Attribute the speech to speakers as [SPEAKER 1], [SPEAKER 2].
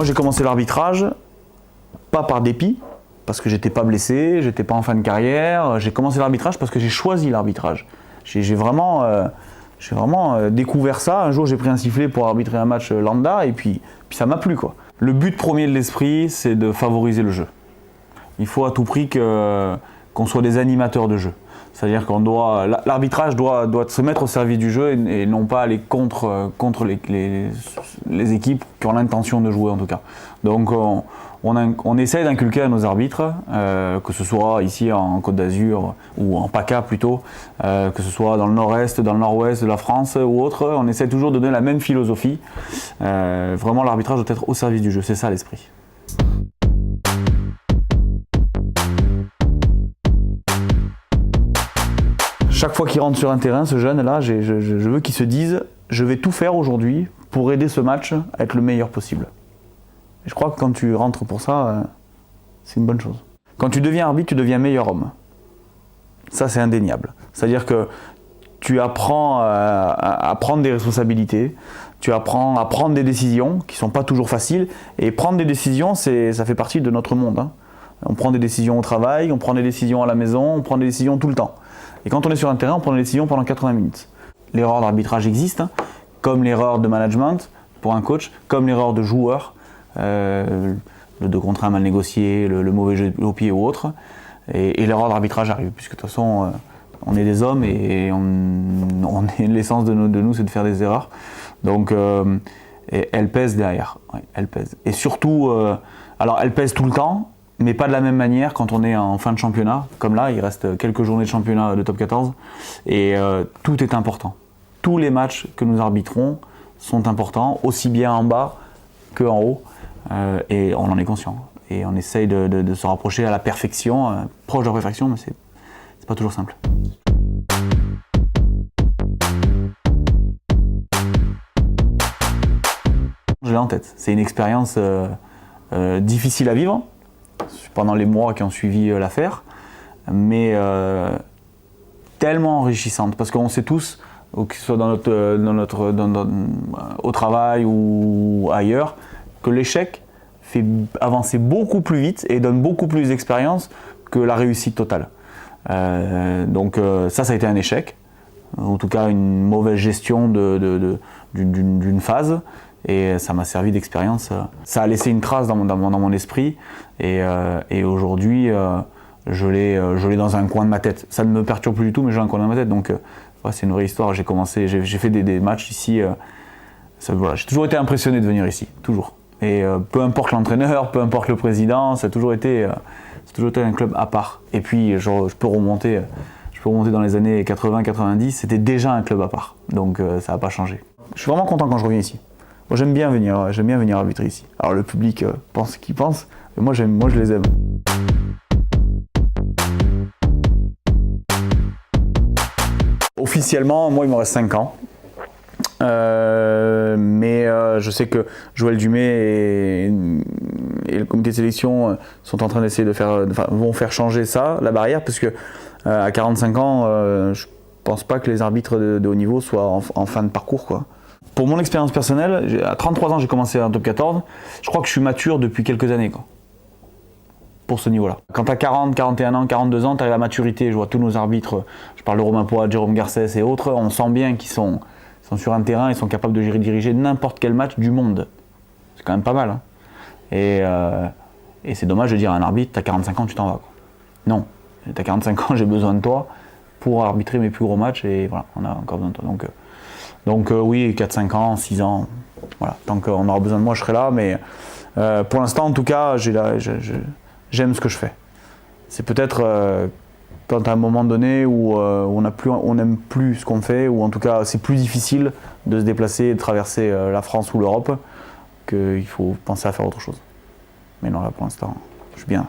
[SPEAKER 1] Moi j'ai commencé l'arbitrage, pas par dépit, parce que j'étais pas blessé, j'étais pas en fin de carrière. J'ai commencé l'arbitrage parce que j'ai choisi l'arbitrage. J'ai vraiment découvert ça. Un jour j'ai pris un sifflet pour arbitrer un match lambda et puis ça m'a plu, quoi. Le but premier de l'esprit, c'est de favoriser le jeu. Il faut à tout prix qu'on soit des animateurs de jeu. C'est-à-dire qu'on l'arbitrage doit se mettre au service du jeu et non pas aller contre les équipes qui ont l'intention de jouer, en tout cas. Donc on essaie d'inculquer à nos arbitres, que ce soit ici en Côte d'Azur ou en PACA plutôt, que ce soit dans le nord-est, dans le nord-ouest de la France ou autre, on essaie toujours de donner la même philosophie. Vraiment, l'arbitrage doit être au service du jeu, c'est ça l'esprit. Chaque fois qu'il rentre sur un terrain, ce jeune-là, je veux qu'il se dise « je vais tout faire aujourd'hui pour aider ce match à être le meilleur possible ». Je crois que quand tu rentres pour ça, c'est une bonne chose. Quand tu deviens arbitre, tu deviens meilleur homme. Ça, c'est indéniable. C'est-à-dire que tu apprends à prendre des responsabilités, tu apprends à prendre des décisions qui ne sont pas toujours faciles. Et prendre des décisions, ça fait partie de notre monde, hein. On prend des décisions au travail, on prend des décisions à la maison, on prend des décisions tout le temps. Et quand on est sur un terrain, on prend des décisions pendant 80 minutes. L'erreur d'arbitrage existe, hein, comme l'erreur de management pour un coach, comme l'erreur de joueur, le 2 contre 1 mal négocié, le mauvais jeu au pied ou autre. Et l'erreur d'arbitrage arrive, puisque de toute façon, on est des hommes et l'essence de nous, c'est de faire des erreurs. Donc, et elle pèse derrière, ouais, elle pèse. Et surtout, alors elle pèse tout le temps, mais pas de la même manière quand on est en fin de championnat. Comme là, il reste quelques journées de championnat de top 14 et tout est important. Tous les matchs que nous arbitrons sont importants, aussi bien en bas qu'en haut, et on en est conscient. Et on essaye de se rapprocher à la perfection, proche de la perfection, mais c'est pas toujours simple. Je l'ai en tête. C'est une expérience difficile à vivre pendant les mois qui ont suivi l'affaire, mais tellement enrichissante, parce qu'on sait tous, que ce soit au travail ou ailleurs, que l'échec fait avancer beaucoup plus vite et donne beaucoup plus d'expérience que la réussite totale. Donc ça a été un échec, en tout cas une mauvaise gestion d'une phase. Et ça m'a servi d'expérience. Ça a laissé une trace dans mon esprit et aujourd'hui je l'ai dans un coin de ma tête. Ça ne me perturbe plus du tout, mais j'ai un coin dans ma tête. Donc ouais, c'est une vraie histoire. J'ai fait des matchs ici. Voilà, j'ai toujours été impressionné de venir ici, toujours. Et peu importe l'entraîneur, peu importe le président, ça a toujours été un club à part. Et puis je peux remonter dans les années 80-90, c'était déjà un club à part. Donc ça n'a pas changé. Je suis vraiment content quand je reviens ici. Moi, j'aime bien venir arbitrer ici. Alors le public pense ce qu'il pense, mais moi je les aime. Officiellement, moi il me reste 5 ans. Mais je sais que Joël Dumais et le comité de sélection sont en train d'essayer vont faire changer ça, la barrière, parce que à 45 ans, je pense pas que les arbitres de haut niveau soient en fin de parcours, quoi. Pour mon expérience personnelle, à 33 ans, j'ai commencé en top 14. Je crois que je suis mature depuis quelques années, quoi, pour ce niveau-là. Quand tu as 40, 41 ans, 42 ans, tu as la maturité. Je vois tous nos arbitres, je parle de Romain Poit, Jérôme Garcès et autres, on sent bien qu'ils sont sur un terrain, ils sont capables de diriger n'importe quel match du monde. C'est quand même pas mal, hein. Et c'est dommage de dire à un arbitre, tu as 45 ans, tu t'en vas, quoi. Non, tu as 45 ans, j'ai besoin de toi pour arbitrer mes plus gros matchs et voilà, on a encore besoin de toi. Donc oui, 4-5 ans, 6 ans, voilà. Tant qu'on aura besoin de moi, je serai là, mais pour l'instant, en tout cas, j'aime ce que je fais. C'est peut-être quand à un moment donné où on n'aime plus ce qu'on fait, ou en tout cas c'est plus difficile de se déplacer et de traverser la France ou l'Europe, qu'il faut penser à faire autre chose. Mais non, là pour l'instant, je suis bien.